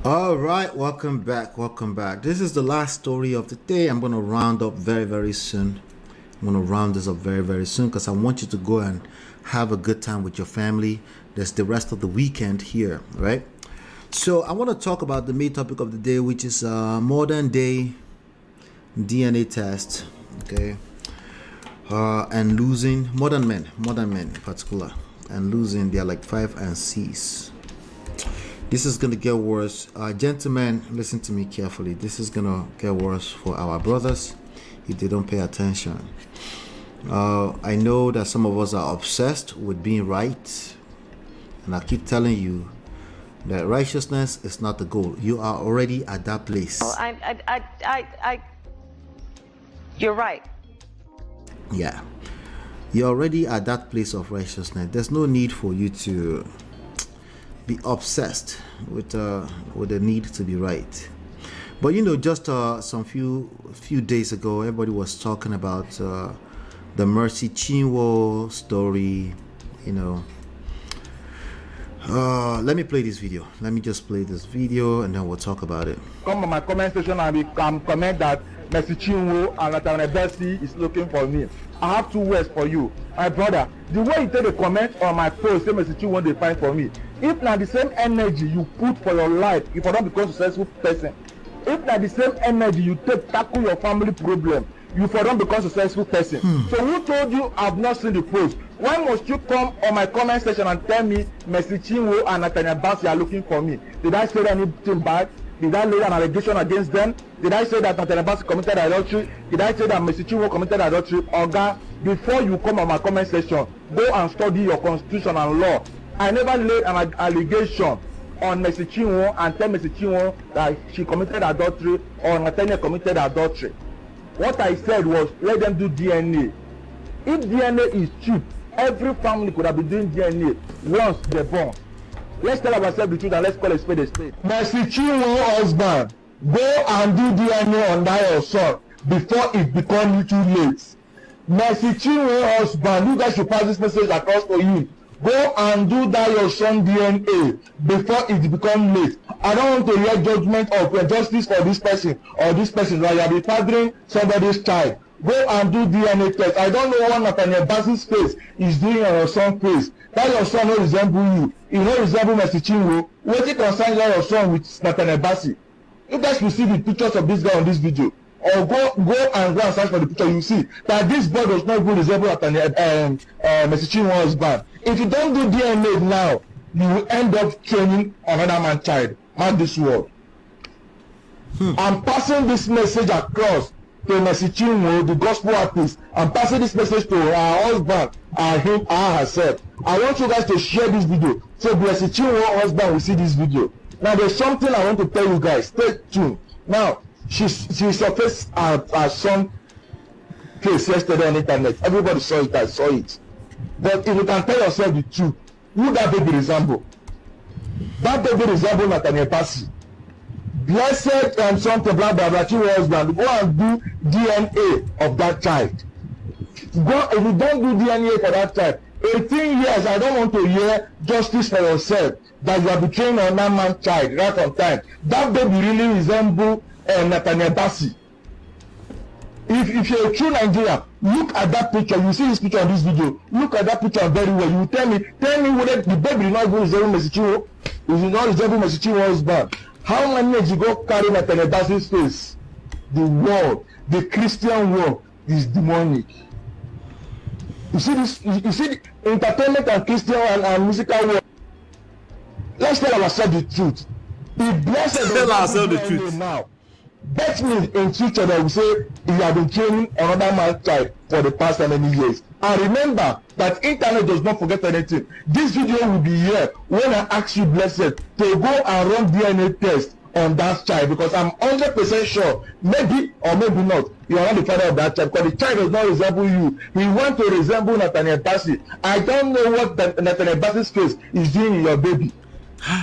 All right, welcome back. Welcome back. This is the last story of the day. I'm going to round up very, very soon. I'm going to round this up very, very soon because I want you to go and have a good time with your family. There's the rest of the weekend here, right? So I want to talk about the main topic of the day, which is modern day DNA test, okay? And losing modern men in particular, and losing their like 5 and C's. This is gonna get worse. Gentlemen, listen to me carefully. This is gonna get worse for our brothers if they don't pay attention. I know that some of us are obsessed with being right, and I keep telling you that righteousness is not the goal. You are already at that place. You're right. Yeah, you're already at that place of righteousness. There's no need for you to be obsessed with the need to be right. But you know, just some few days ago, everybody was talking about the Mercy Chinwo story. You know, let me play this video. Let me just play this video, and then we'll talk about it. Come on my comment section and comment that Mercy Chinwo and Nathaniel Bassey is looking for me. I have 2 words for you, my brother. The way you take a comment on my post, say Mercy Chinwo they find for me. If not the same energy you put for your life, if you don't become a successful person, if not the same energy you take tackle your family problem, you for don't become a successful person. So who told you I've not seen the post? Why must you come on my comment section and tell me Mercy Chinwo and Nathaniel Bassey are looking for me? Did I say anything bad? Did I lay an allegation against them? Did I say that Nathaniel Bassey committed adultery? Did I say that Mercy Chinwo committed adultery? Oga, before you come on my comment section, go and study your constitution and law. I never laid an allegation on Mercy Chinwo and tell Mercy Chinwo that she committed adultery or Nathaniel committed adultery. What I said was, let them do DNA. If DNA is cheap, every family could have been doing DNA once they're born. Let's tell ourselves the truth and let's call a spade a spade. Mercy Chinwo husband, go and do DNA on that your son before it becomes too late. Mercy Chinwo husband, you guys should pass this message across to you. Go and do that your son DNA before it becomes late. I don't want to hear judgment of justice for this person or this person. Like you are fathering somebody's child. Go and do DNA test. I don't know what Nathaniel Bassey's face is doing on your son's face. That your son no resemble you. He no resemble Mercy Chinwo. Wetin concern your son with Nathaniel Bassey? You guys will see the pictures of this guy on this video. Or go and search for the picture. You see that this boy does not even resemble Mercy Chinwo's husband. If you don't do DNA now, you will end up training another man's child. Mark this word. I'm passing this message across to Mercy Chinwo, the gospel artist. I'm passing this message to her husband and him and herself. I want you guys to share this video so Mercy Chinwo's husband will see this video. Now there's something I want to tell you guys. Stay tuned. Now she surfaced her son case yesterday on the internet. Everybody saw it. I saw it. But if you can tell yourself the truth, who that baby resemble? That baby resemble Nathaniel Bassey. Blessed and son to blah blah blah Chinwo husband, go and do DNA of that child. Go, if you don't do DNA for that child, 18 years, I don't want to hear justice for yourself that you are betraying another man's child right on time. That baby really resemble Nathaniel Bassey. If you're a true Nigerian, look at that picture. You see this picture on this video. Look at that picture very well. You tell me whether the baby is not even resemble Mercy Chinwo. It is not resemble Mercy Chinwo's husband. How many years you go carry Nathaniel Bassey's face? The world, the Christian world is demonic. You see this? You see the entertainment and Christian and musical world. Let's tell ourselves the truth. Be blessed. Tell ourselves the truth now. Bet me in future that we say he has been training another man's child for the past how many years. And remember that internet does not forget anything. This video will be here when I ask you, blessed, to go and run DNA test on that child, because I'm 100% sure, maybe or maybe not, you are not the father of that child, because the child does not resemble you. He wants to resemble Nathaniel Bassey. I don't know what Nathaniel Bassey's face is doing in your baby.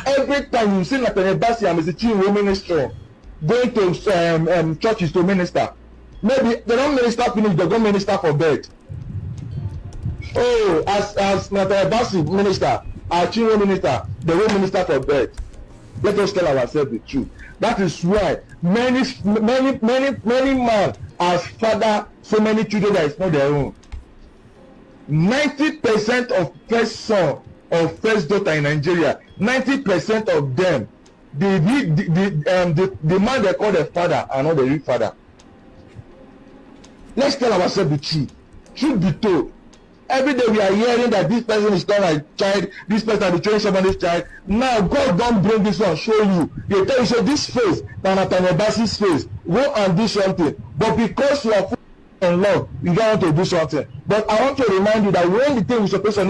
Every time you see Nathaniel Bassey and Mercy Chinwo minister going to churches to minister, maybe they don't minister finish, they go minister for bed. Oh, as Nathaniel Bassey minister, our Chinwo minister, they will minister for bed. Let us tell ourselves the truth. That is why many men as father so many children that is not their own. 90% of first son or first daughter in Nigeria, 90% of them, the man they call their father are not the real father. Let's tell ourselves the truth. Truth be told, every day we are hearing that this person is not a child, this person is training somebody's child. Now God don't bring this one, show you. They tell you, so this face, Nathaniel Bassey's face, go and do something. But because you are full in love, you don't want to do something. But I want to remind you that when the thing is supposed on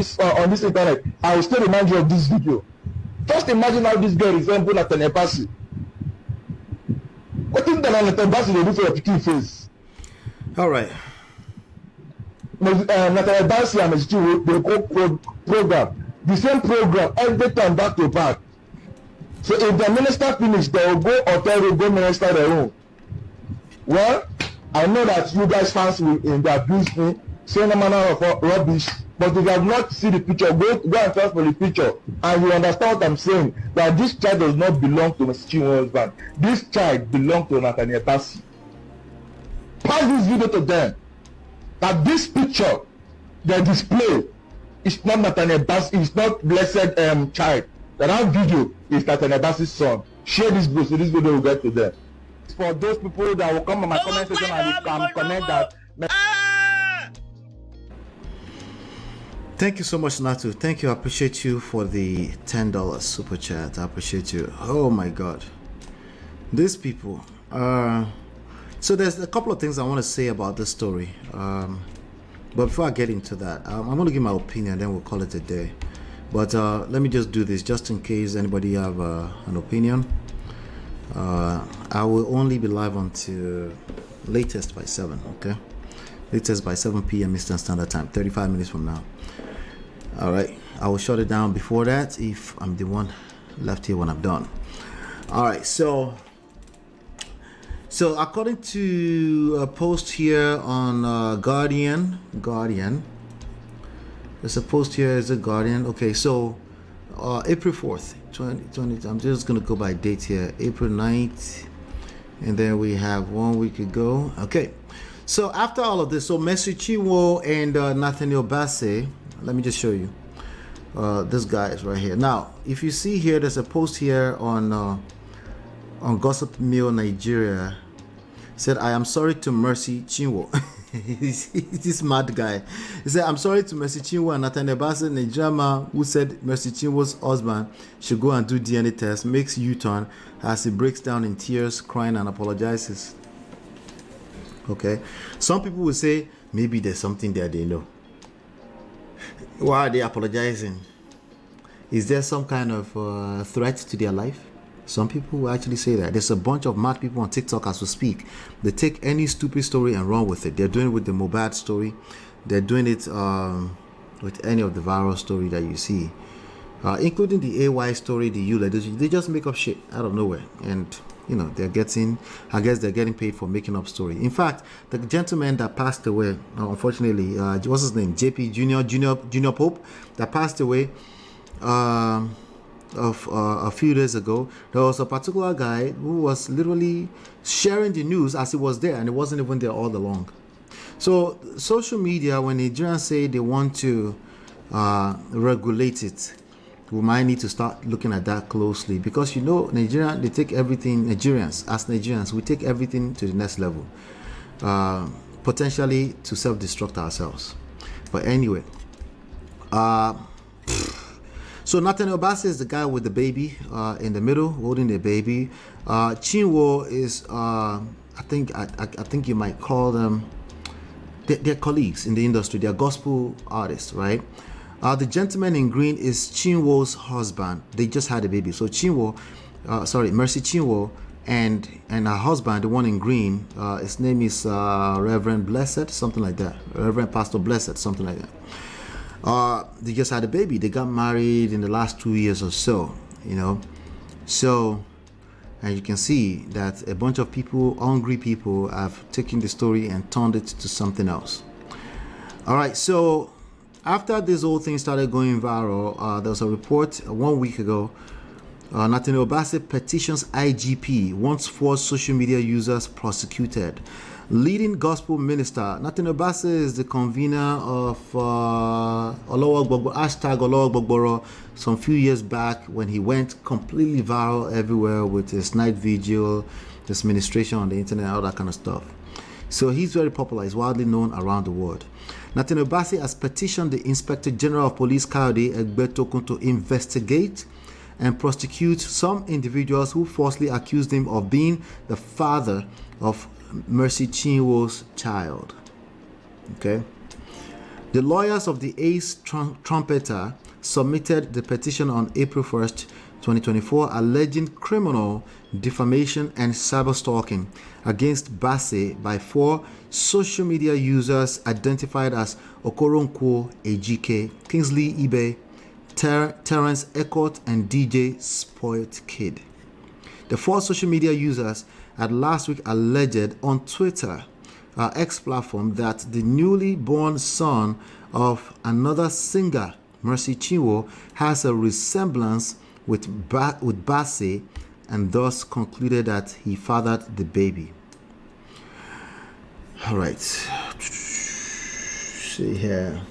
this internet, I will still remind you of this video. Just imagine how this girl resembles Nathaniel Bassey. What is Nathaniel Bassey they do for your pikin face? All right. Nathaniel Bassey and Chinwo, they go program. The same program every time back to back. So if the minister finish, they will go hotel, go minister their own. Well, I know that you guys fans will abuse me, say no manner of rubbish, but if you have not seen the picture, go and search for the picture, and you understand what I'm saying, that this child does not belong to Mr. Chinwo's husband. This child belongs to Nathaniel Bassey. Pass this video to them, that this picture they display is not Nathaniel Bassey, it's not blessed child. That video is Nathaniel Bassey's son. Share this video so this video will get to them. For those people that will come on my comment section and they can comment that. Thank you so much, Natu. Thank you. I appreciate you for the $10 super chat. I appreciate you. Oh my God, these people. So there's a couple of things I want to say about this story. But before I get into that, I'm going to give my opinion. Then we'll call it a day. But let me just do this, just in case anybody have an opinion. I will only be live until latest by 7, okay? Latest by 7 p.m. Eastern Standard Time, 35 minutes from now. All right, I will shut it down before that if I'm the one left here when I'm done. All right, so according to a post here on Guardian, there's a post here, is it Guardian? Okay, so April 4th, 2020, I'm just going to go by date here, April 9th, and then we have 1 week ago. Okay, so after all of this, so Messi Chinwo and Nathaniel Bassey, let me just show you. This guy is right here. Now, if you see here, there's a post here on Gossip Mill Nigeria. Said, I am sorry to Mercy Chinwo. This mad guy. He said, I'm sorry to Mercy Chinwo and Nathaniel Bassey, Nigerian man who said Mercy Chinwo's husband should go and do DNA test, makes U-turn as he breaks down in tears, crying and apologizes. Okay. Some people will say, maybe there's something there they know. Why are they apologizing? Is there some kind of threat to their life? Some people will actually say that. There's a bunch of mad people on TikTok as we speak. They take any stupid story and run with it. They're doing it with the Mohbad story. They're doing it with any of the viral story that you see, including the AY story, the U. They just make up shit out of nowhere, and you know they're getting paid for making up story. In fact, the gentleman that passed away, unfortunately, what's his name, JP Junior Pope, that passed away. Of a few days ago, there was a particular guy who was literally sharing the news as he was there, and it wasn't even there all along. So social media, when Nigerians say they want to regulate it, we might need to start looking at that closely, because you know Nigerians, they take everything. Nigerians, we take everything to the next level, potentially to self-destruct ourselves. But anyway, so Nathaniel Bassey is the guy with the baby in the middle, holding the baby. Chinwo is, I think you might call them, they're colleagues in the industry. They're gospel artists, right? The gentleman in green is Chinwo's husband. They just had a baby. So Mercy Chinwo and her husband, the one in green, his name is Reverend Blessed, something like that. Reverend Pastor Blessed, something like that. They just had a baby. They got married in the last 2 years or so, you know. So, and you can see that a bunch of people, hungry people, have taken the story and turned it to something else. All right, so after this whole thing started going viral, there was a report 1 week ago Nathaniel Bassey petitions IGP, wants 4 social media users prosecuted. Leading gospel minister Nathaniel Bassey is the convener of hashtag Olowogboro some few years back when he went completely viral everywhere with his night vigil, his ministration on the internet, all that kind of stuff. So he's very popular. He's widely known around the world. Nathaniel Bassey has petitioned the Inspector General of Police Kayode Egbetokun to investigate and prosecute some individuals who falsely accused him of being the father of Mercy Chinwo's child. Okay. The lawyers of the ace trumpeter submitted the petition on April 1st, 2024, alleging criminal defamation and cyberstalking against Bassey by 4 social media users identified as Okoronkwo Ejike, Kingsley Ibe, Terrence Eckert, and DJ Spoilt Kid. The 4 social media users had last week alleged on Twitter, X platform, that the newly born son of another singer, Mercy Chinwo, has a resemblance with Bassey, and thus concluded that he fathered the baby. All right. See here.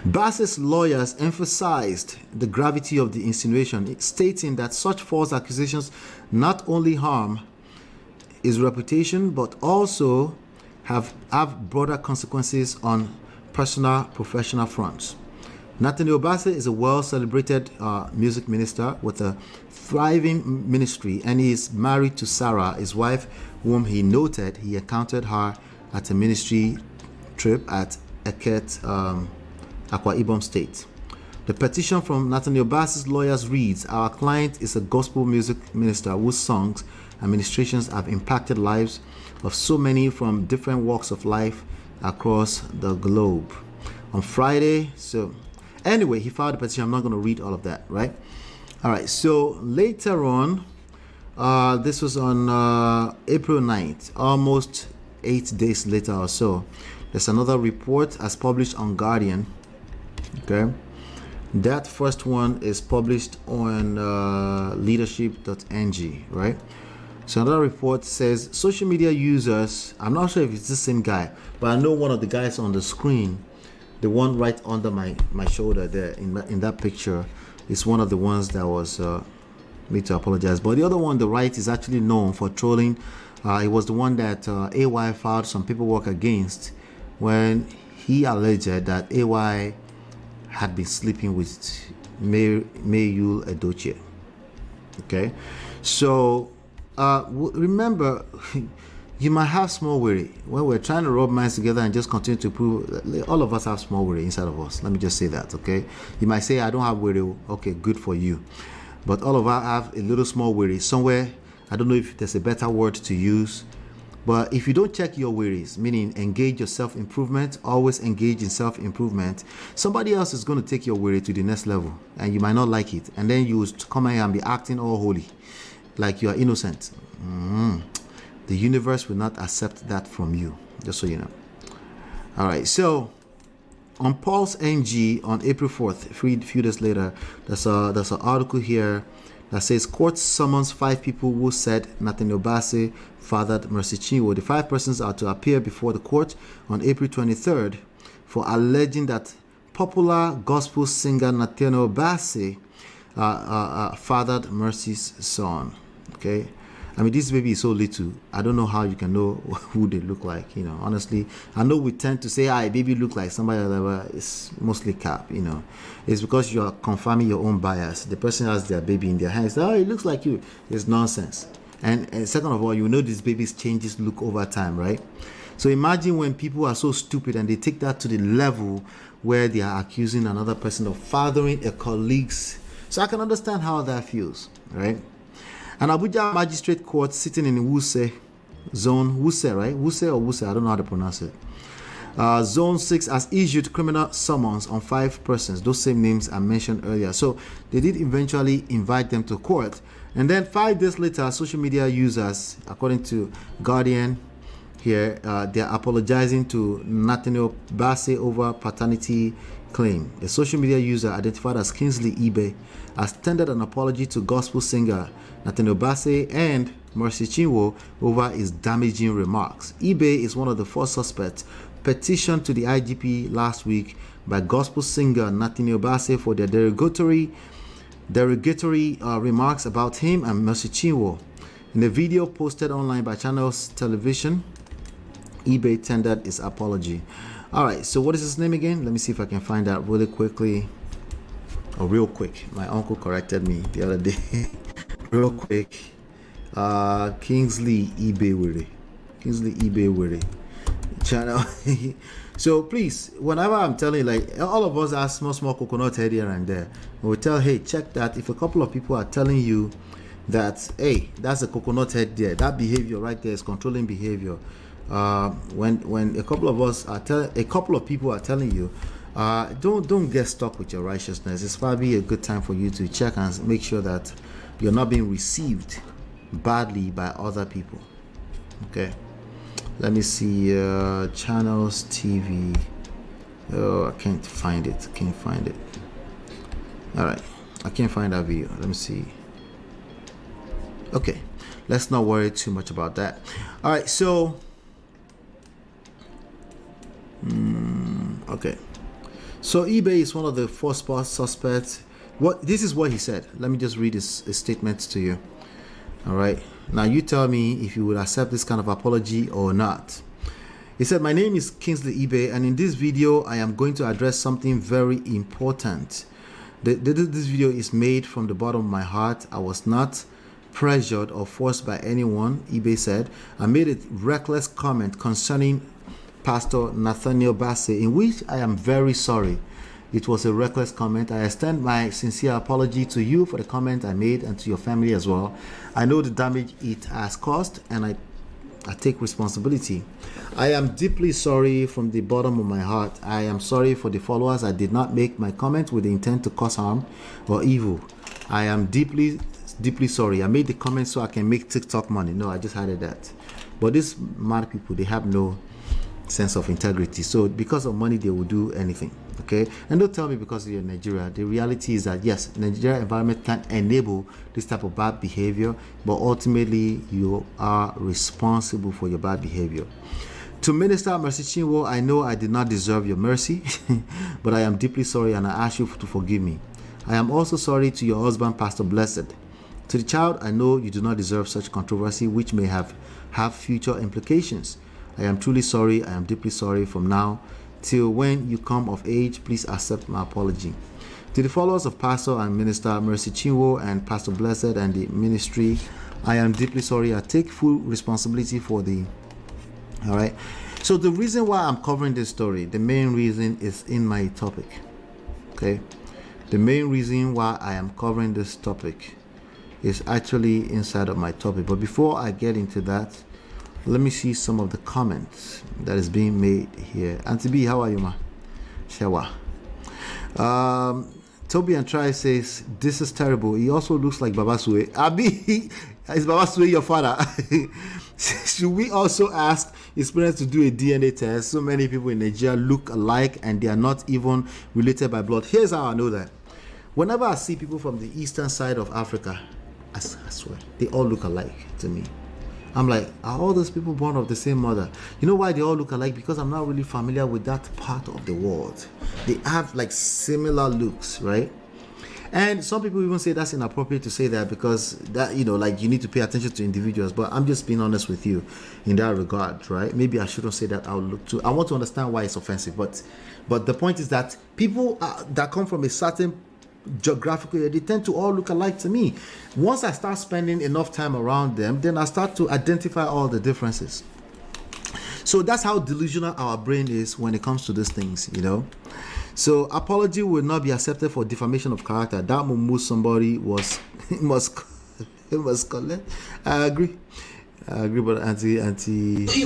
Bassey's lawyers emphasized the gravity of the insinuation, stating that such false accusations not only harm his reputation but also have broader consequences on personal, professional fronts. Nathaniel Bassey is a well-celebrated music minister with a thriving ministry, and he is married to Sarah, his wife, whom he noted he encountered her at a ministry trip at Eket, Akwa Ibom State. The petition from Nathaniel Bassey's lawyers reads, "Our client is a gospel music minister whose songs and ministrations have impacted lives of so many from different walks of life across the globe." On Friday, so anyway, he filed a petition. I'm not going to read all of that, right? All right, so later on, this was on April 9th, almost 8 days later or so. There's another report as published on Guardian. Okay, that first one is published on leadership.ng, right? So another report says social media users, I'm not sure if it's the same guy, but I know one of the guys on the screen, the one right under my shoulder there in that picture, is one of the ones that was me to apologize. But the other one, the right, is actually known for trolling. It was the one that AY filed some paperwork against when he alleged that AY had been sleeping with Mayul Edochie. Okay, so remember, you might have small worry when we're trying to rub minds together and just continue to prove. All of us have small worry inside of us. Let me just say that. Okay, you might say I don't have worry. Okay, good for you, but all of us have a little small worry somewhere. I don't know if there's a better word to use. But if you don't check your worries, meaning engage your self-improvement, always engage in self-improvement, somebody else is going to take your worry to the next level and you might not like it. And then you come here and be acting all holy, like you are innocent. The universe will not accept that from you, just so you know. All right, so on Pulse NG on April 4th, a few days later, there's an article here that says court summons 5 people who said Nathaniel Bassey fathered Mercy Chinwo. The 5 persons are to appear before the court on April 23rd for alleging that popular gospel singer Nathaniel Bassey fathered Mercy's son. Okay, I mean, this baby is so little. I don't know how you can know who they look like. You know, honestly, I know we tend to say, "Ah, baby look like somebody," whatever. It's mostly cap. You know, it's because you are confirming your own bias. The person has their baby in their hands. Oh, it looks like you. It's nonsense. And second of all, you know this baby's changes look over time, right? So imagine when people are so stupid and they take that to the level where they are accusing another person of fathering a colleague's. So I can understand how that feels, right? An Abuja magistrate court sitting in Wuse zone, Wuse, right? Wuse or Wuse, I don't know how to pronounce it. Zone 6 has issued criminal summons on 5 persons. Those same names I mentioned earlier. So they did eventually invite them to court. And then 5 days later, social media users, according to Guardian here, they are apologizing to Nathaniel Bassey over paternity claim. A social media user identified as Kingsley eBay has tendered an apology to gospel singer Nathaniel Bassey and Mercy Chinwo over his damaging remarks. eBay is one of the four suspects petitioned to the IGP last week by gospel singer Nathaniel Bassey for their derogatory remarks about him and Mercy Chinwo. In a video posted online by Channels Television, eBay tendered his apology. All right, so what is his name again? Let me see if I can find out really quickly. Oh, real quick. My uncle corrected me the other day. Real quick. Kingsley eBay. Kingsley eBay channel. So please, whenever I'm telling, like, all of us have small coconut head here and there, we tell, hey, check that. If a couple of people are telling you that, hey, that's a coconut head there, that behavior right there is controlling behavior. When a couple of people are telling you, don't get stuck with your righteousness. It's probably a good time for you to check and make sure that you're not being received badly by other people. Okay, let me see. Channels TV. Oh, I can't find it. All right, I can't find that video. Let me see. Okay, let's not worry too much about that. All right, so okay, so eBay is one of the four suspects. This is what he said. Let me just read his statement to you. All right, now you tell me if you would accept this kind of apology or not. He said, my name is Kingsley eBay, and in this video I am going to address something very important. This video is made from the bottom of my heart. I was not pressured or forced by anyone, eBay said. I made a reckless comment concerning Pastor Nathaniel Bassey, in which I am very sorry. It was a reckless comment. I extend my sincere apology to you for the comment I made and to your family as well. I know the damage it has caused, and I take responsibility. I am deeply sorry from the bottom of my heart. I am sorry for the followers. I did not make my comment with the intent to cause harm or evil. I am deeply sorry. I made the comment so I can make TikTok money. No, I just added that. But these mad people, they have no sense of integrity. So because of money, they will do anything. Okay, and don't tell me because you're in Nigeria. The reality is that yes, Nigeria environment can enable this type of bad behavior, but ultimately you are responsible for your bad behavior. To Minister Mercy Chinwo, I know I did not deserve your mercy, but I am deeply sorry and I ask you to forgive me. I am also sorry to your husband, Pastor Blessed. To the child, I know you do not deserve such controversy, which may have future implications. I am truly sorry. I am deeply sorry. From now till when you come of age, please accept my apology. To the followers of Pastor and Minister Mercy Chinwo and Pastor Blessed and the ministry, I am deeply sorry. I take full responsibility for the... All right. So the reason why I'm covering this story, the main reason is in my topic. Okay. The main reason why I am covering this topic is actually inside of my topic. But before I get into that, let me see some of the comments that is being made here. Auntie B, how are you, ma? Shewa. Toby and Try says, this is terrible. He also looks like Baba Sue. Abi, is Baba Sue your father? Should we also ask his parents to do a DNA test? So many people in Nigeria look alike and they are not even related by blood. Here's how I know that. Whenever I see people from the eastern side of Africa, I swear, they all look alike to me. I'm like, are all those people born of the same mother? You know why they all look alike? Because I'm not really familiar with that part of the world. They have like similar looks, right? And some people even say that's inappropriate to say that because that, you know, like you need to pay attention to individuals. But I'm just being honest with you in that regard, right? Maybe I shouldn't say that out look too. I want to understand why it's offensive. But the point is that people that come from a certain geographical area, they tend to all look alike to me. Once I start spending enough time around them, then I start to identify all the differences. So that's how delusional our brain is when it comes to these things, you know. So apology will not be accepted for defamation of character. That will move somebody must collect. I agree, but auntie. Sorry.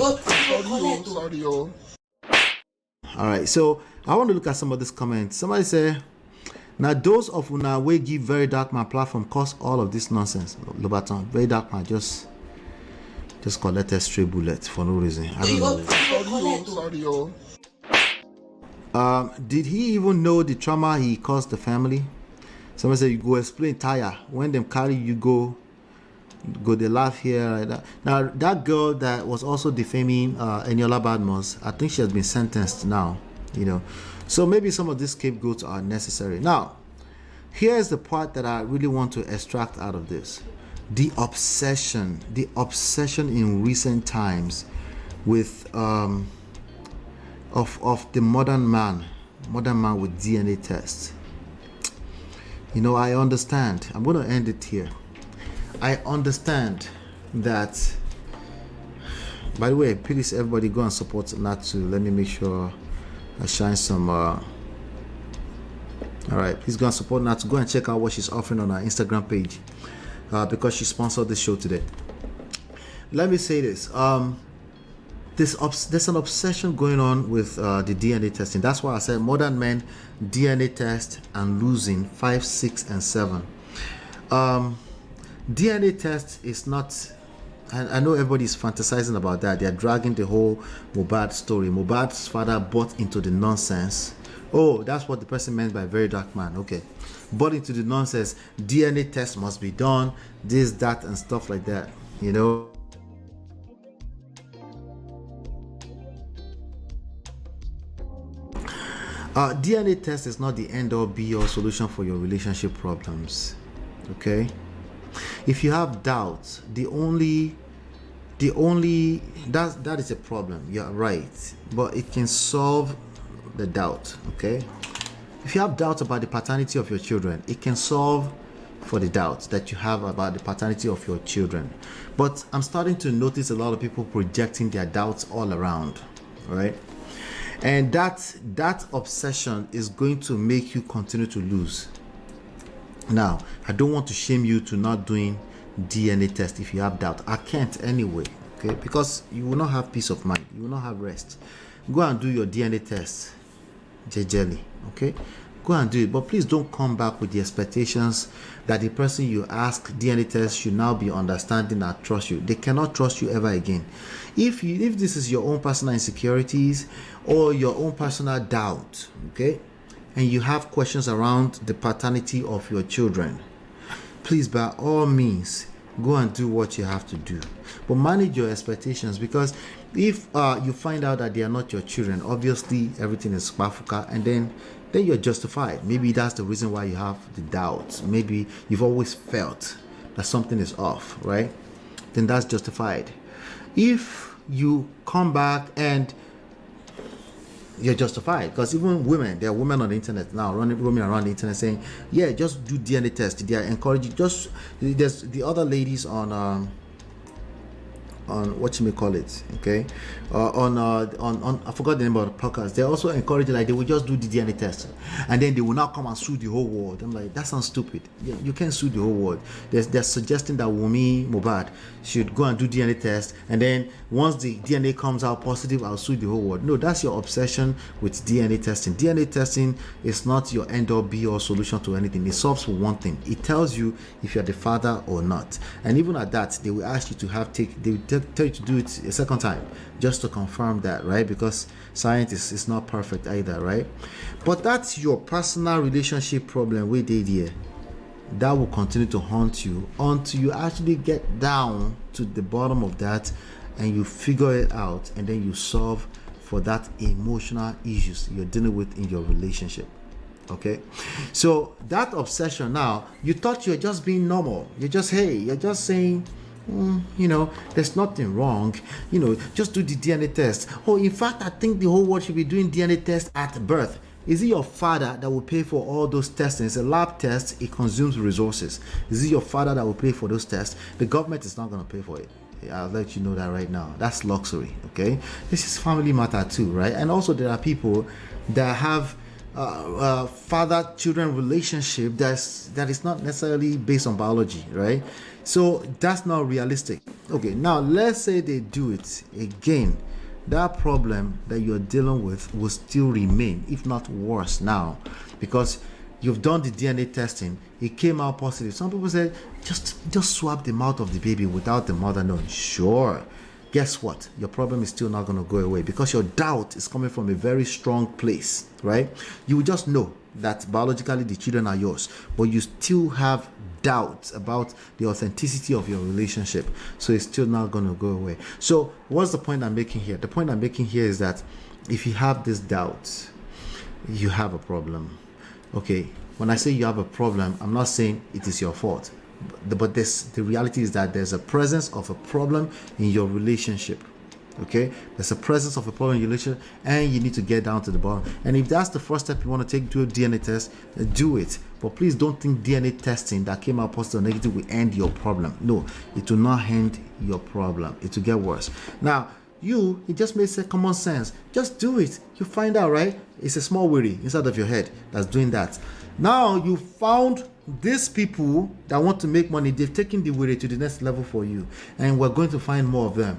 All right, so I want to look at some of these comments. Somebody say, now those of una wey give very dark man platform cause all of this nonsense. Lobaton, very dark man just collect a stray bullet for no reason. I don't know. Sorry. Did he even know the trauma he caused the family? Someone said, you go explain tire. When them carry you go they laugh here. Like that. Now, that girl that was also defaming Eniola Badmus, I think she has been sentenced now, So maybe some of these scapegoats are necessary. Now, here's the part that I really want to extract out of this. The obsession in recent times with of the modern man with DNA tests. I understand. I'm going to end it here. I understand that. By the way, please everybody go and support Natsu. Let me make sure I shine some. All right, please go and support Natsu. Go and check out what she's offering on our Instagram page, because she sponsored this show today. Let me say this. There's an obsession going on with the DNA testing. That's why I said modern men, DNA test and losing 5, 6, and 7. DNA test is not. I know everybody's fantasizing about that. They're dragging the whole Mohbad story. Mohbad's father bought into the nonsense. Oh, that's what the person meant by very dark man. Okay. Bought into the nonsense. DNA test must be done. This, that, and stuff like that. DNA test is not the end-all be-all solution for your relationship problems. Okay? If you have doubts, the only that is a problem. You're right, but it can solve the doubt. Okay? If you have doubts about the paternity of your children, it can solve for the doubts that you have about the paternity of your children. But I'm starting to notice a lot of people projecting their doubts all around. Right? And that obsession is going to make you continue to lose. Now, I don't want to shame you to not doing DNA test if you have doubt. I can't anyway, okay? Because you will not have peace of mind. You will not have rest. Go and do your DNA test, jejely, okay? Go and do it. But please don't come back with the expectations that the person you ask DNA test should now be understanding and trust you. They cannot trust you ever again. If this is your own personal insecurities or your own personal doubt, okay, and you have questions around the paternity of your children, please, by all means, go and do what you have to do. But manage your expectations, because if you find out that they are not your children, obviously everything is bafuka, and then you're justified. Maybe that's the reason why you have the doubts. Maybe you've always felt that something is off, right? Then that's justified. If you come back and you're justified, because even women, there are women on the internet now roaming around the internet saying, yeah, just do DNA test. They are encouraging. There's the other ladies on what you may call it, okay, on I forgot the name of the podcast. They also encourage, like, they will just do the DNA test and then they will now come and sue the whole world. I'm like, that sounds stupid. You can't sue the whole world. They're suggesting that Wunmi Mohbad should go and do DNA test, and then once the DNA comes out positive, I'll sue the whole world. No, that's your obsession with DNA testing. DNA testing is not your end-all be-all solution to anything. It solves for one thing. It tells you if you're the father or not, and even at that, they will ask you to tell you to do it a second time just to confirm that, right? Because science is not perfect either, right? But that's your personal relationship problem with the idea that will continue to haunt you until you actually get down to the bottom of that and you figure it out, and then you solve for that emotional issues you're dealing with in your relationship. Okay, so that obsession, now you thought you're just being normal, you're just saying, there's nothing wrong, just do the DNA test. Oh, in fact, I think the whole world should be doing DNA tests at birth. Is it your father that will pay for all those tests? It's a lab test, it consumes resources. Is it your father that will pay for those tests? The government is not going to pay for it. I'll let you know that right now. That's luxury, okay? This is family matter too, right? And also there are people that have father-children relationship that is not necessarily based on biology, right? So that's not realistic. Okay, now let's say they do it again. That problem that you're dealing with will still remain, if not worse now, because you've done the DNA testing, it came out positive. Some people say, just swab the mouth of the baby without the mother knowing. Sure, guess what? Your problem is still not going to go away because your doubt is coming from a very strong place, right? You will just know that biologically the children are yours, but you still have doubts about the authenticity of your relationship, so it's still not going to go away. So what's the point I'm making here? The point I'm making here is that if you have this doubt, you have a problem. Okay, when I say you have a problem, I'm not saying it is your fault, but the reality is that there's a presence of a problem in your relationship. Okay, there's a presence of a problem in your relationship, and you need to get down to the bottom. And if that's the first step you want to take, do a DNA test, do it. But please don't think DNA testing that came out positive or negative will end your problem. No, it will not end your problem. It will get worse. Now, it just makes common sense. Just do it. You find out, right? It's a small worry inside of your head that's doing that. Now you found these people that want to make money. They've taken the worry to the next level for you, and we're going to find more of them.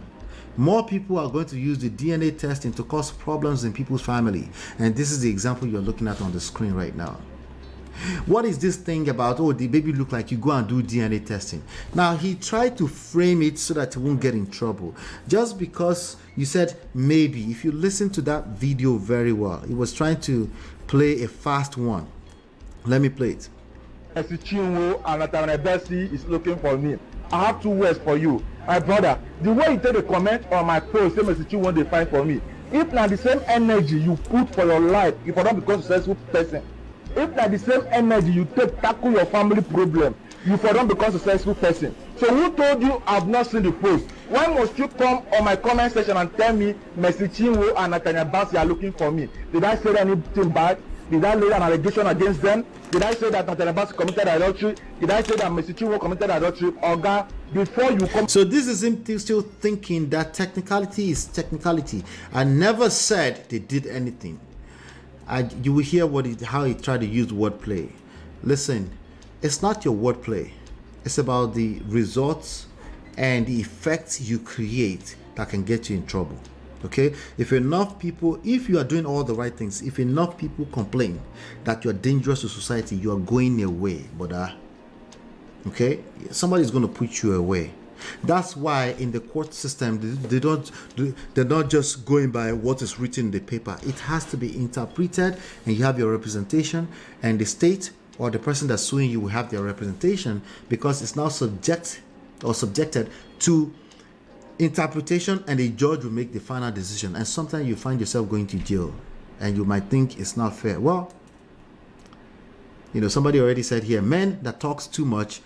More people are going to use the DNA testing to cause problems in people's family. And this is the example you're looking at on the screen right now. What is this thing about, oh, the baby look like you go and do DNA testing? Now, he tried to frame it so that he won't get in trouble. Just because you said maybe, if you listen to that video very well, he was trying to play a fast one. Let me play it. Chinwo Nathaniel Bassey is looking for me. I have 2 words for you. My brother, the way you take a comment on my post, same as you want to find for me. If not the same energy you put for your life, if you don't become a successful person, if not the same energy you take tackle your family problem, you for don't become a successful person. So who told you I've not seen the post? Why must you come on my comment section and tell me Mercy Chinwo and Nathaniel Bassey are looking for me? Did I say anything bad? Did I lay an allegation against them? Did I say that Nathaniel Bassey committed adultery? Did I say that Mercy Chinwo committed adultery? Oga, before you come. So this is him still thinking that technicality is technicality. I never said they did anything. You will hear how he tried to use wordplay. Listen, it's not your wordplay. It's about the results and the effects you create that can get you in trouble. Okay, if you are doing all the right things, if enough people complain that you're dangerous to society, you are going away, brother. Okay, somebody's going to put you away. That's why in the court system they're not just going by what is written in the paper. It has to be interpreted, and you have your representation, and the state or the person that's suing you will have their representation, because it's now subjected to interpretation, and the judge will make the final decision. And sometimes you find yourself going to jail, and you might think it's not fair. Well, somebody already said here, men that talks too much,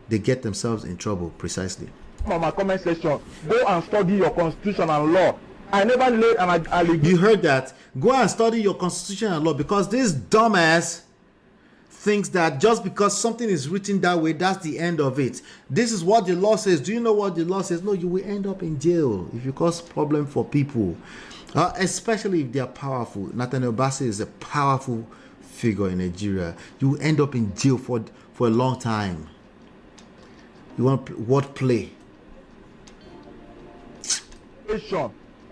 they get themselves in trouble. Precisely. On my comment section, go and study your constitution and law. I never laid an allegation. You heard that? Go and study your constitution and law, because this dumbass thinks that just because something is written that way, that's the end of it. This is what the law says. Do you know what the law says? No, you will end up in jail if you cause problem for people, especially if they are powerful. Nathaniel Bassey is a powerful figure in Nigeria. You will end up in jail for a long time. You want wordplay?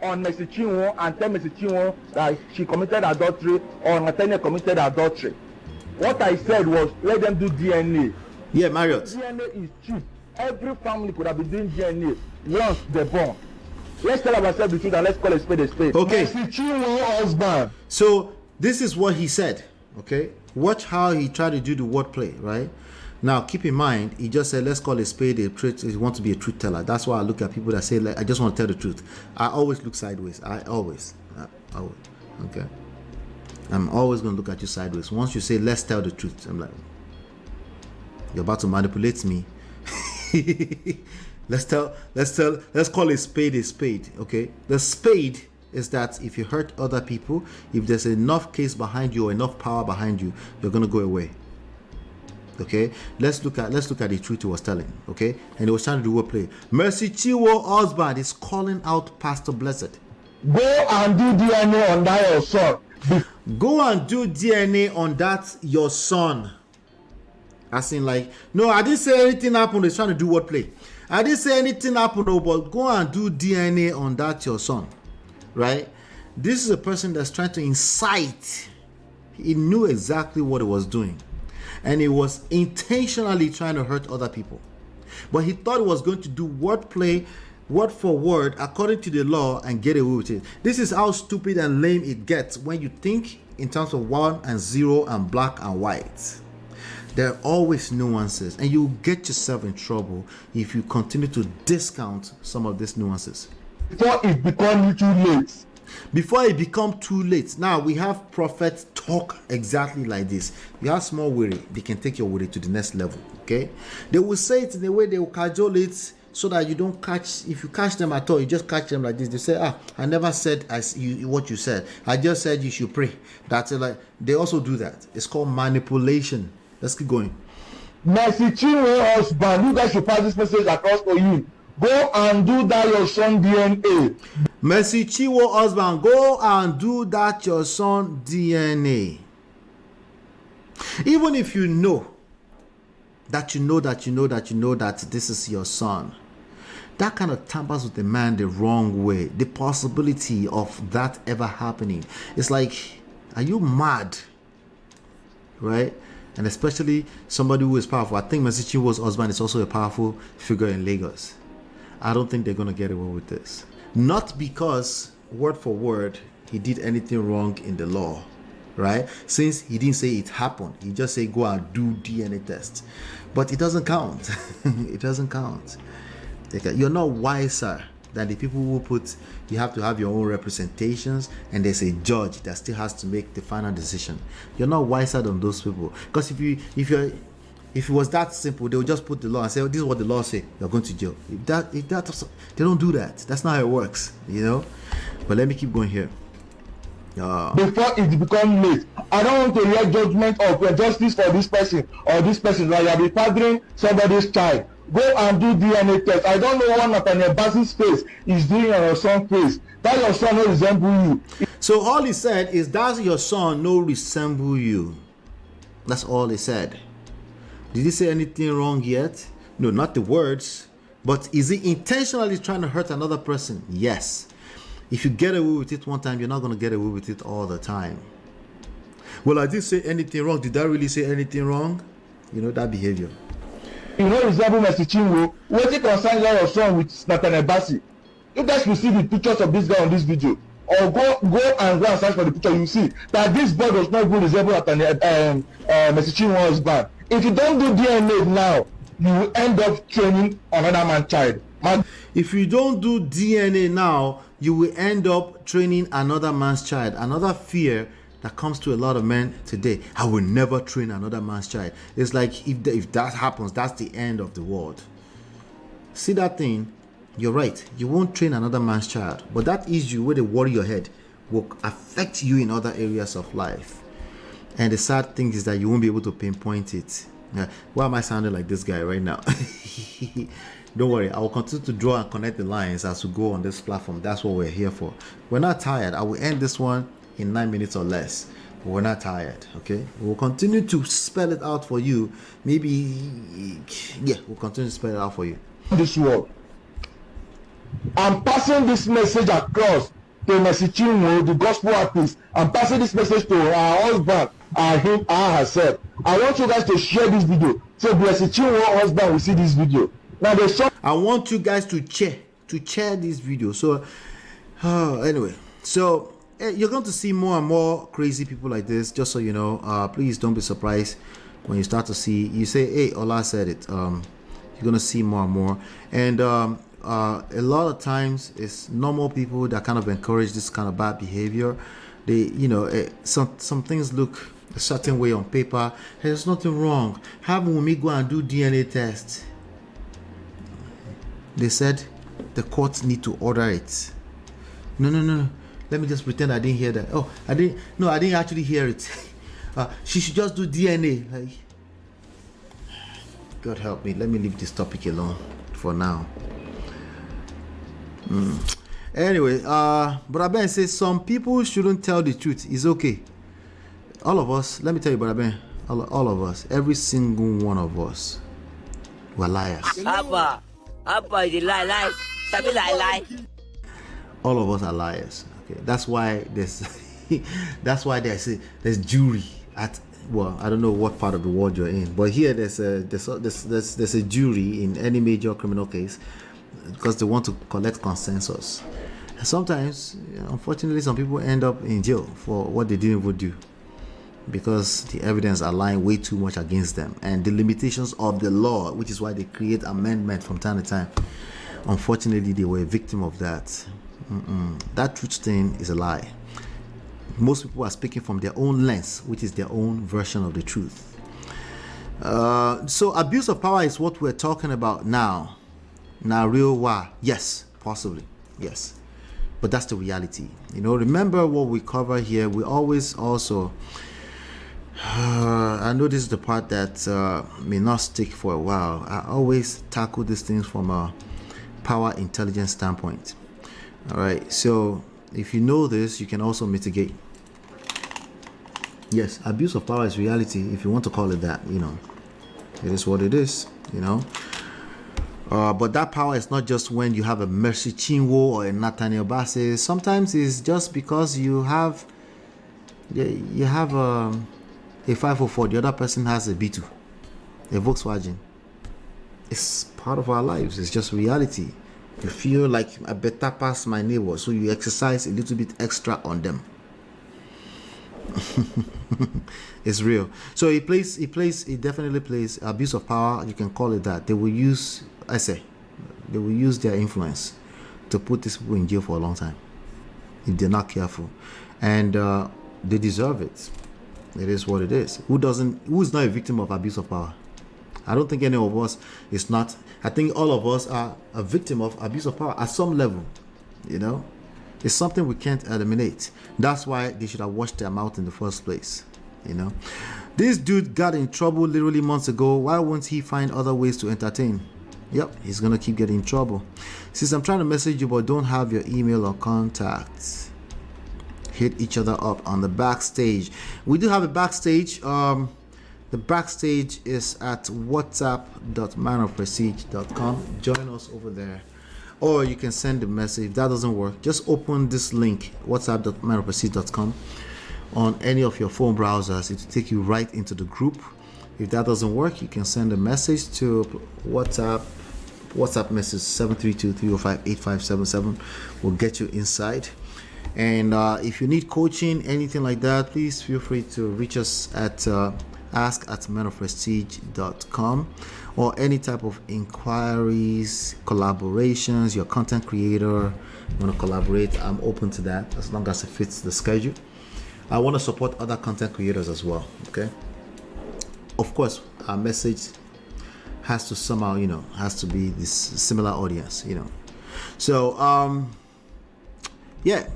On Mercy Chinwo and tell Mercy Chinwo that she committed adultery or Nathaniel committed adultery. What I said was, let them do DNA. Yeah, Marriott. DNA is cheap. Every family could have been doing DNA once they're born. Let's tell ourselves the truth and let's call a spade a spade. Okay. Mercy Chinwo husband. So this is what he said. Okay. Watch how he tried to do the wordplay, right? Now, keep in mind, he just said, let's call a spade a truth. He wants to be a truth teller. That's why I look at people that say, I just want to tell the truth. I always look sideways. I always. Okay. I'm always going to look at you sideways. Once you say, let's tell the truth, I'm like, you're about to manipulate me. Let's call a spade, okay? The spade is that if you hurt other people, if there's enough case behind you or enough power behind you, you're going to go away. Okay, let's look at the truth he was telling. Okay, and he was trying to do wordplay. Mercy Chinwo husband is calling out Pastor Blessed. Go and do DNA on that your son. Go and do DNA on that your son. As in, like, no, I didn't say anything happened. He's trying to do wordplay. I didn't say anything happened, but go and do DNA on that your son. Right? This is a person that's trying to incite. He knew exactly what he was doing. And he was intentionally trying to hurt other people. But he thought he was going to do wordplay word for word according to the law and get away with it. This is how stupid and lame it gets when you think in terms of 1 and 0 and black and white. There are always nuances, and you get yourself in trouble if you continue to discount some of these nuances. Before it becomes too late. Before it becomes too late. Now we have prophets talk exactly like this. You have small worry, they can take your worry to the next level. Okay, they will say it in a way they will cajole it so that you don't catch. If you catch them at all, you just catch them like this. They say, I never said what you said. I just said you should pray. That's it. Like they also do that. It's called manipulation. Let's keep going. Mercy Chinwo husband, you guys should pass this message across for you. Go and do that your son DNA. Mercy Chinwo husband, go and do that your son DNA. Even if you know that this is your son, that kind of tampers with the man the wrong way. The possibility of that ever happening, it's like, are you mad? Right? And especially somebody who is powerful. I think Mercy Chinwo's husband is also a powerful figure in Lagos. I don't think they're going to get away with this. Not because, word for word, he did anything wrong in the law, right? Since he didn't say it happened. He just said go and do DNA test. But it doesn't count. It doesn't count. You're not wiser than the people who put, you have to have your own representations, and there's a judge that still has to make the final decision. You're not wiser than those people. Because if it was that simple, they would just put the law and say, this is what the law say, you're going to jail. If that they don't do that. That's not how it works, you know. But let me keep going here. Before it becomes late, I don't want to hear judgment or justice for this person or this person. Like you'll be fathering somebody's child. Go and do DNA test. I don't know what Nathaniel Bassey's face is doing on your son's face. That your son no resemble you. So all he said is, does your son no resemble you? That's all he said. Did he say anything wrong yet? No, not the words. But is he intentionally trying to hurt another person? Yes. If you get away with it one time, you're not going to get away with it all the time. Well, I didn't say anything wrong. Did I really say anything wrong? You know, that behavior. You know, resemble Mercy Chinwo. What it concerns your son with Nathaniel Bassey? You guys will see the pictures of this guy on this video. Or go and search for the picture. You see that this boy does not even resemble Nathaniel Mercy Chinwo's husband. If you don't do DNA now, you will end up training another man's child. If you don't do DNA now, you will end up training another man's child. Another fear that comes to a lot of men today. I will never train another man's child. It's like if that happens, that's the end of the world. See that thing? You're right. You won't train another man's child. But that issue where they worry your head will affect you in other areas of life. And the sad thing is that you won't be able to pinpoint it. Why am I sounding like this guy right now? Don't worry, I will continue to draw and connect the lines as we go on this platform. That's what we're here for. We're not tired. I will end this one in 9 minutes or less. But we're not tired, okay? We'll continue to spell it out for you. We'll continue to spell it out for you. This world. I'm passing this message across to Mercy Chinwo, the gospel artist. I'm passing this message to her husband and him and herself. I want you guys to share this video so Mercy Chinwo husband will see this video. Now there's some. I want you guys to share this video. So anyway, so you're going to see more and more crazy people like this. Just so you know, please don't be surprised when you start to see. You say, "Hey, Ola said it." You're gonna see more and more, and a lot of times it's normal people that kind of encourage this kind of bad behavior. They, some things look a certain way on paper. Hey, there's nothing wrong. Have Wumi go and do DNA test. They said the courts need to order it. No. Let me just pretend I didn't hear that. Oh, I didn't actually hear it. She should just do DNA. Like, God help me. Let me leave this topic alone for now. Anyway, Brother Ben says some people shouldn't tell the truth. It's okay. All of us, let me tell you, Brother Ben, all of us, every single one of us, we're liars. Abba, you lie. Sabi lie. All of us are liars. Okay, that's why there's there's jury at, well, I don't know what part of the world you're in, but here there's a jury in any major criminal case. because they want to collect consensus. And sometimes, unfortunately, some people end up in jail for what they didn't even do, because the evidence are lying way too much against them, and the limitations of the law, which is why they create amendment from time to time. Unfortunately, they were a victim of that. That truth thing is a lie. Most people are speaking from their own lens, which is their own version of the truth. So abuse of power is what we're talking about now. Now, real why? Yes, possibly, yes. But that's the reality. Remember what we cover here. We always also, I know this is the part that may not stick for a while. I always tackle these things from a power intelligence standpoint. All right, so if you know this, you can also mitigate. Yes, abuse of power is reality, if you want to call it that. It is what it is. But that power is not just when you have a Mercy Chinwo or a Nathaniel Bassey. Sometimes it's just because you have a 504, the other person has a B2, a Volkswagen. It's part of our lives. It's just reality. You feel like I better pass my neighbor, so you exercise a little bit extra on them. It's real. So it definitely plays abuse of power. You can call it that. They will use their influence to put these people in jail for a long time if they're not careful, and they deserve it. It is what it is. Who is not a victim of abuse of power? I don't think any of us is not. I think all of us are a victim of abuse of power at some level. It's something we can't eliminate. That's why they should have washed their mouth in the first place. This dude got in trouble literally months ago. Why won't he find other ways to entertain? Yep, he's gonna keep getting in trouble. Since I'm trying to message you but don't have your email or contacts, hit each other up on the backstage. We do have a backstage. The backstage is at whatsapp.manofprestige.com. Join us over there. Or you can send a message. If that doesn't work, just open this link, whatsapp.manofprestige.com, on any of your phone browsers. It will take you right into the group. If that doesn't work, you can send a message to WhatsApp message 732-305-8577. We'll get you inside. And if you need coaching, anything like that, please feel free to reach us at ask@manofprestige.com, or any type of inquiries, collaborations. You're a content creator, you want to collaborate, I'm open to that as long as it fits the schedule. I want to support other content creators as well. Okay, of course our message has to somehow has to be this similar audience. So yeah,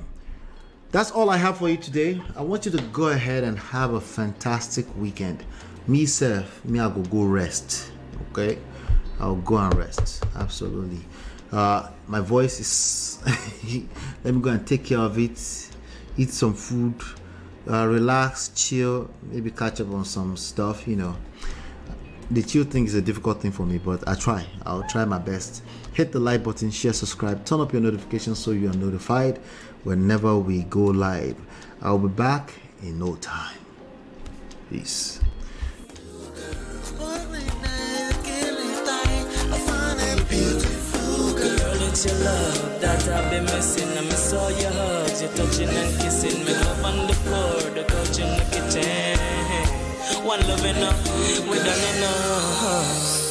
that's all I have for you today. I want you to go ahead and have a fantastic weekend. I go rest. Okay, I'll go and rest. Absolutely. My voice is let me go and take care of it, eat some food, relax, chill, maybe catch up on some stuff. The chill thing is a difficult thing for me, but I'll try my best. Hit the like button, share, subscribe, turn up your notifications so you are notified whenever we go live. I'll be back in no time. Peace. It's your love that I've been missing. I miss all your hugs, your touching and kissing. Me love on the floor, the couch in the kitchen. One love enough, we done enough.